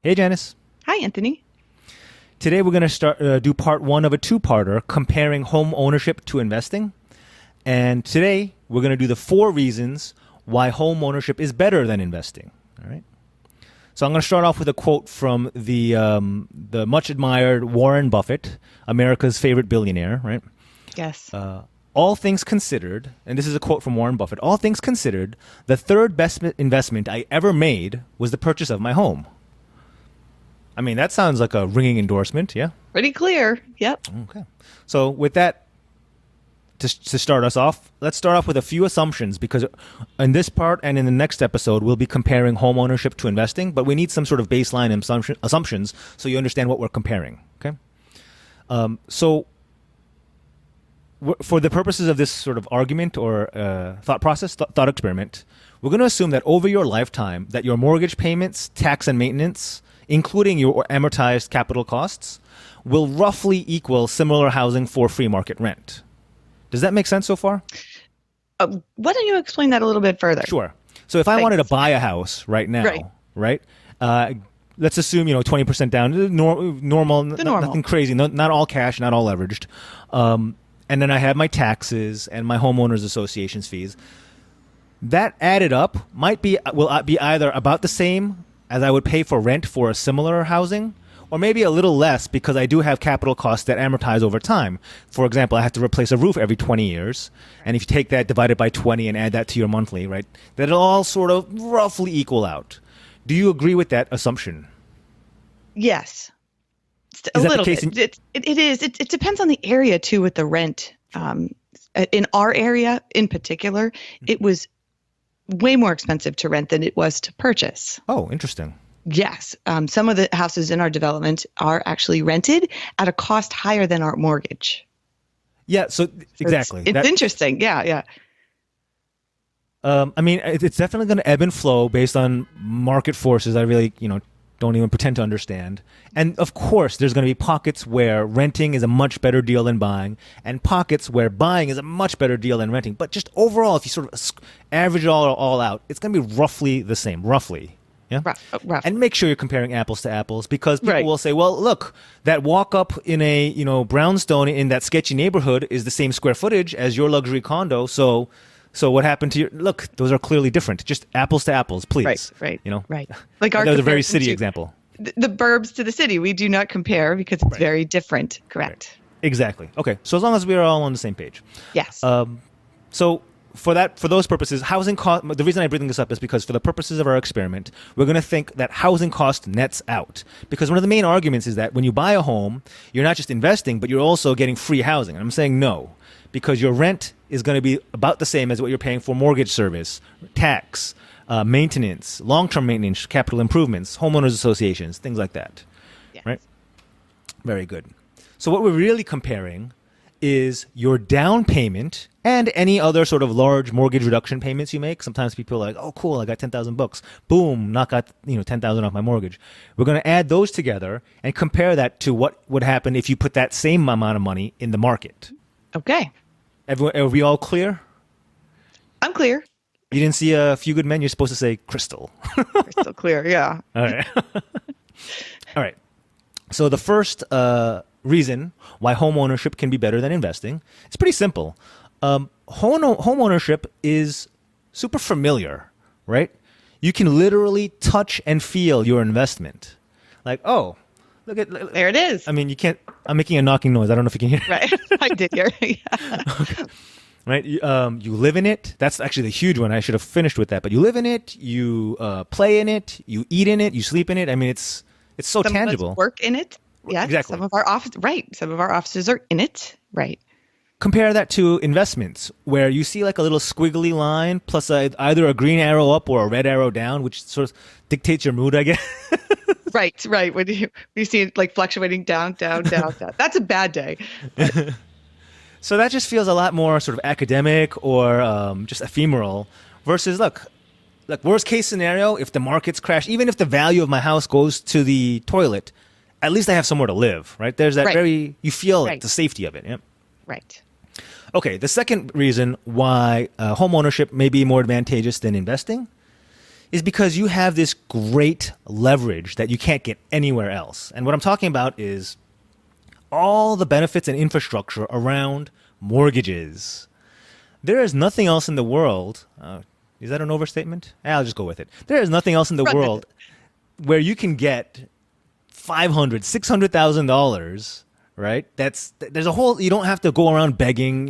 Hey, Janice. Hi, Anthony. Today we're going to start do part one of a two-parter comparing home ownership to investing. And today we're going to do the four reasons why home ownership is better than investing. All right. So I'm going to start off with a quote from the much admired Warren Buffett, America's favorite billionaire. Right. Yes. All things considered, and this is a quote from Warren Buffett. All things considered, the third best investment I ever made was the purchase of my home. I mean, that sounds like a ringing endorsement, yeah? Pretty clear. Yep. Okay. So with that, to start us off, let's start off with a few assumptions because in this part and in the next episode, we'll be comparing home ownership to investing, but we need some sort of baseline assumptions so you understand what we're comparing, okay? So for the purposes of this sort of argument or thought process, thought experiment, we're going to assume that over your lifetime, that your mortgage payments, tax and maintenance, including your amortized capital costs, will roughly equal similar housing for free market rent. Does that make sense so far? Why don't you explain that a little bit further? Sure. So if I wanted to buy a house right now, right? Let's assume 20% down, normal, nothing crazy, not all cash, not all leveraged, and then I have my taxes and my homeowners association's fees. That added up will be either about the same as I would pay for rent for a similar housing, or maybe a little less because I do have capital costs that amortize over time. For example, I have to replace a roof every 20 years. And if you take that divided by 20 and add that to your monthly, right, that'll all sort of roughly equal out. Do you agree with that assumption? Yes. A Is that little the case bit. It is. It depends on the area, too, with the rent. In our area in particular, it was way more expensive to rent than it was to purchase. Oh, interesting. Yes. Some of the houses in our development are actually rented at a cost higher than our mortgage. Yeah, so exactly. It's interesting. Yeah, yeah. I mean, it's definitely going to ebb and flow based on market forces. I really, don't even pretend to understand. And of course, there's going to be pockets where renting is a much better deal than buying, and pockets where buying is a much better deal than renting. But just overall, if you sort of average it all out, it's going to be roughly the same, roughly. Yeah. Rough. And make sure you're comparing apples to apples because people will say, well, look, that walk up in a, brownstone in that sketchy neighborhood is the same square footage as your luxury condo. So what happened to your, look, those are clearly different. Just apples to apples, please. Right. Right. Like that was a very city example. The burbs to the city, we do not compare because it's very different. Correct. Right. Exactly. Okay. So as long as we are all on the same page. Yes. So for those purposes, housing cost. The reason I bring this up is because for the purposes of our experiment, we're going to think that housing cost nets out. Because one of the main arguments is that when you buy a home, you're not just investing, but you're also getting free housing. And I'm saying no, because your rent is going to be about the same as what you're paying for mortgage service, tax, maintenance, long-term maintenance, capital improvements, homeowners associations, things like that. Yes. Right? Very good. So what we're really comparing is your down payment and any other sort of large mortgage reduction payments you make. Sometimes people are like, oh, cool, I got 10,000 bucks. Boom, knock out 10,000 off my mortgage. We're going to add those together and compare that to what would happen if you put that same amount of money in the market. Okay. Are we all clear? I'm clear. You didn't see A Few Good Men? You're supposed to say crystal. Crystal clear, yeah. All right. All right. So the first reason why home ownership can be better than investing, it's pretty simple. Home ownership is super familiar, right? You can literally touch and feel your investment. Like, oh, there it is. I mean, you can't. I'm making a knocking noise. I don't know if you can hear. Right. I did hear. Yeah. Okay. Right. You live in it. That's actually the huge one. I should have finished with that. But you live in it. You play in it. You eat in it. You sleep in it. I mean, it's so tangible. Of us work in it. Yes. Exactly. Some of our offices are in it. Right. Compare that to investments, where you see like a little squiggly line plus either a green arrow up or a red arrow down, which sort of dictates your mood, I guess. Right. When you see it like fluctuating down. That's a bad day. So that just feels a lot more sort of academic or just ephemeral versus, look, worst case scenario, if the markets crash, even if the value of my house goes to the toilet, at least I have somewhere to live, right? There's that you feel like the safety of it. Yep. Right. Okay, the second reason why home ownership may be more advantageous than investing is because you have this great leverage that you can't get anywhere else. And what I'm talking about is all the benefits and infrastructure around mortgages. There is nothing else in the world. Is that an overstatement? I'll just go with it. There is nothing else in the world where you can get $500,000, $600,000, right? There's a whole, you don't have to go around begging,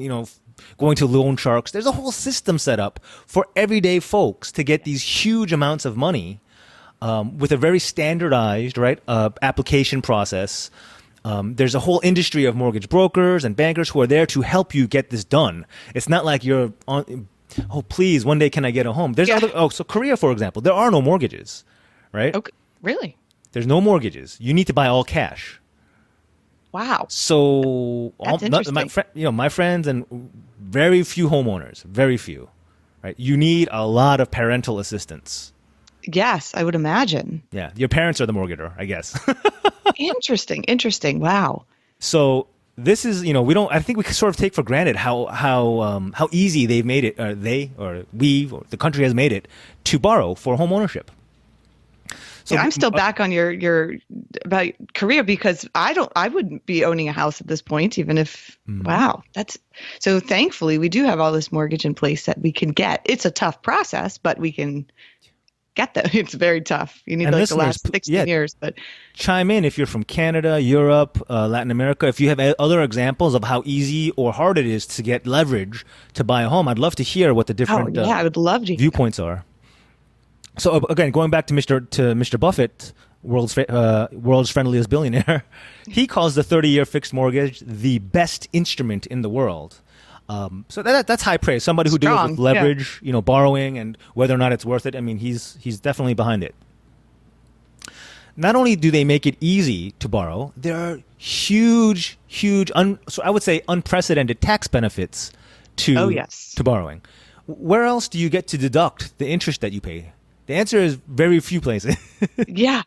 going to loan sharks. There's a whole system set up for everyday folks to get these huge amounts of money with a very standardized, right, application process. There's a whole industry of mortgage brokers and bankers who are there to help you get this done. It's not like you're on, oh, please, one day can I get a home? There's so Korea, for example, there are no mortgages, right? Okay. Really? There's no mortgages. You need to buy all cash. Wow. So my friends and very few homeowners, very few, right? You need a lot of parental assistance. Yes, I would imagine. Yeah, your parents are the mortgager, I guess. Interesting. Wow. So this is, I think we sort of take for granted how easy they've made it, or the country has made it to borrow for home ownership. So I'm still back on your about Korea, because I wouldn't be owning a house at this point, even if, wow, so thankfully we do have all this mortgage in place that we can get. It's a tough process, but we can get that. It's very tough. You need the last 16 years, but chime in if you're from Canada, Europe, Latin America. If you have other examples of how easy or hard it is to get leverage to buy a home, I'd love to hear what the different I would love to viewpoints are. So again, going back to Mr. Buffett, world's friendliest billionaire, he calls the 30-year fixed mortgage the best instrument in the world. So that's high praise. Somebody who deals with leverage, borrowing, and whether or not it's worth it. I mean, he's definitely behind it. Not only do they make it easy to borrow, there are huge, so I would say unprecedented tax benefits to borrowing. Where else do you get to deduct the interest that you pay? The answer is very few places. Yeah,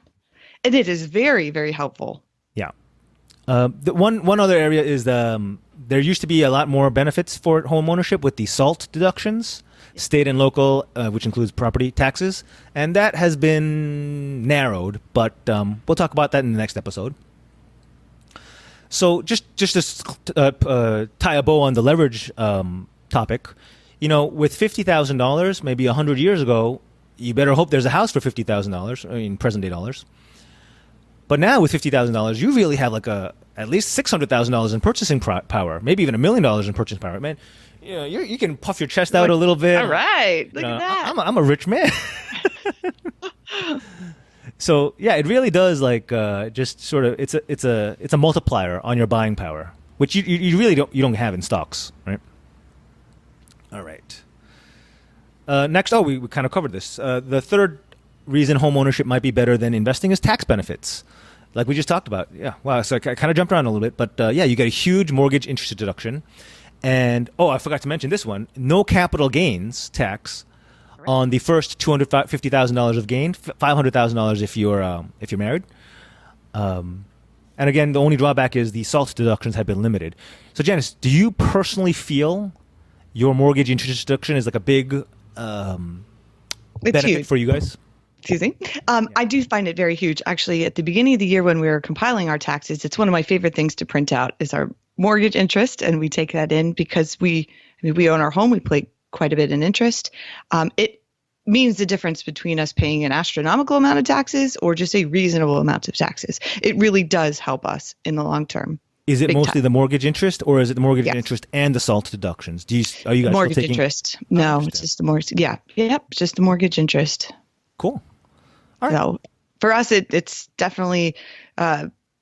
and it is very, very helpful. Yeah. The one other area is there used to be a lot more benefits for home ownership with the SALT deductions, state and local, which includes property taxes, and that has been narrowed. But we'll talk about that in the next episode. So just to tie a bow on the leverage topic, with $50,000, maybe 100 years ago, you better hope there's a house for $50,000 in present day dollars. But now with $50,000, you really have at least $600,000 in purchasing power, maybe even $1 million in purchasing power. Man, you can puff your chest out a little bit. All right, look at that. I'm a rich man. So yeah, it really does just sort of it's a multiplier on your buying power, which you really don't have in stocks, right? All right. Next, we kind of covered this. The third reason home ownership might be better than investing is tax benefits, like we just talked about. Yeah, wow. So I kind of jumped around a little bit, but you get a huge mortgage interest deduction, and I forgot to mention this one: no capital gains tax on the first $250,000 of gain, $500,000 if you're married. And again, the only drawback is the SALT deductions have been limited. So Janice, do you personally feel your mortgage interest deduction is like a big benefit huge for you guys? Excuse me. I do find it very huge. Actually, at the beginning of the year when we were compiling our taxes, it's one of my favorite things to print out is our mortgage interest, and we take that in because we own our home. We pay quite a bit in interest. It means the difference between us paying an astronomical amount of taxes or just a reasonable amount of taxes. It really does help us in the long term. Is it mostly the mortgage interest, or is it the mortgage interest and the SALT deductions? Are you guys mortgage still taking interest? No, it's just the mortgage. Yeah, just the mortgage interest. Cool. All right. So for us, it's definitely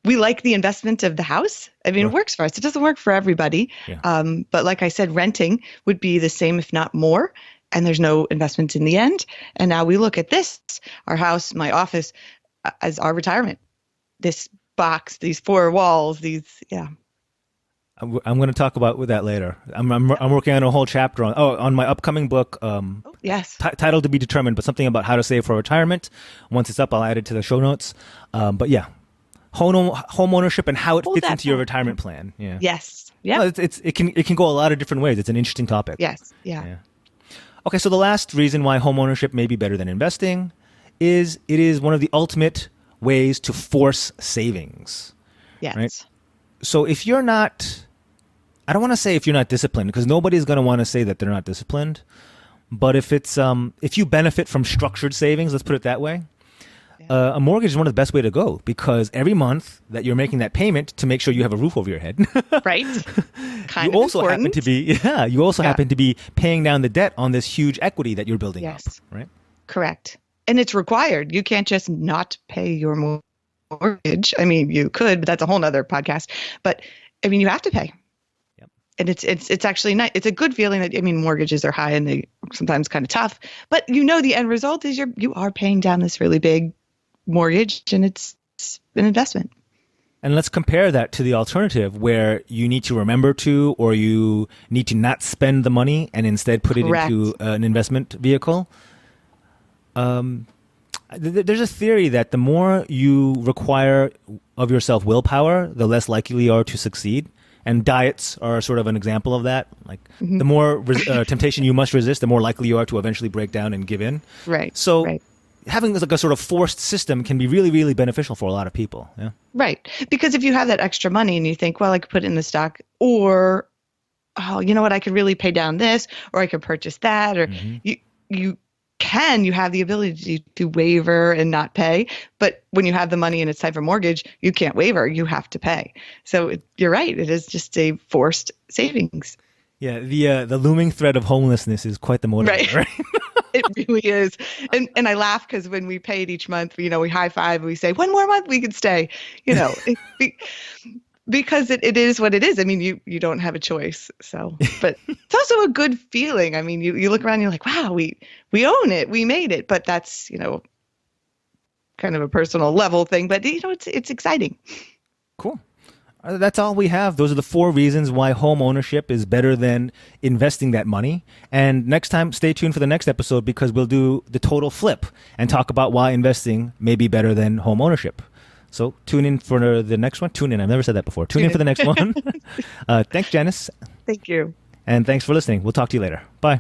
we like the investment of the house. I mean, It works for us. It doesn't work for everybody. Yeah. But like I said, renting would be the same, if not more. And there's no investment in the end. And now we look at this, our house, my office, as our retirement. This box, these four walls, I'm going to talk about with that later. I'm working on a whole chapter on my upcoming book. Title to be determined, but something about how to save for retirement. Once it's up, I'll add it to the show notes. But yeah, home ownership and how it fits into your retirement plan. Yeah. Yes. Yeah. No, it can go a lot of different ways. It's an interesting topic. Yes. Yeah. Okay, so the last reason why homeownership may be better than investing is it is one of the ultimate ways to force savings. Yes. Right? So if you're not, I don't want to say if you're not disciplined, because nobody's going to want to say that they're not disciplined. But if you benefit from structured savings, let's put it that way, a mortgage is one of the best way to go, because every month that you're making that payment to make sure you have a roof over your head, right? You also happen to be paying down the debt on this huge equity that you're building up, right? Correct. And it's required. You can't just not pay your mortgage. I mean, you could, but that's a whole nother podcast. But I mean, you have to pay. Yep. And it's actually nice. It's a good feeling that, I mean, mortgages are high and they sometimes kind of tough, but the end result is you are paying down this really big mortgage, and it's an investment. And let's compare that to the alternative where you need to remember to, or you need to not spend the money and instead put it into an investment vehicle. There's a theory that the more you require of yourself willpower, the less likely you are to succeed. And diets are sort of an example of that. Like the more temptation you must resist, the more likely you are to eventually break down and give in. Right. So having like a sort of forced system can be really, really beneficial for a lot of people. Yeah. Right. Because if you have that extra money and you think, well, I could put it in the stock, or, oh, you know what, I could really pay down this, or I could purchase that, or you have the ability to waiver and not pay. But when you have the money and it's time for mortgage, you can't waiver. You have to pay. So you're right. It is just a forced savings. Yeah. The looming threat of homelessness is quite the motivator, right? It really is. And I laugh because when we pay it each month, we high five and we say, one more month we can stay, because it is what it is. I mean, you don't have a choice. So, but it's also a good feeling. I mean, you look around and you're like, wow, we own it. We made it. But that's, kind of a personal level thing. But, it's exciting. Cool. That's all we have. Those are the 4 reasons why home ownership is better than investing that money. And next time, stay tuned for the next episode, because we'll do the total flip and talk about why investing may be better than home ownership. So tune in for the next one. Tune in. I've never said that before. Tune in for the next one. Thanks, Janice. Thank you. And thanks for listening. We'll talk to you later. Bye.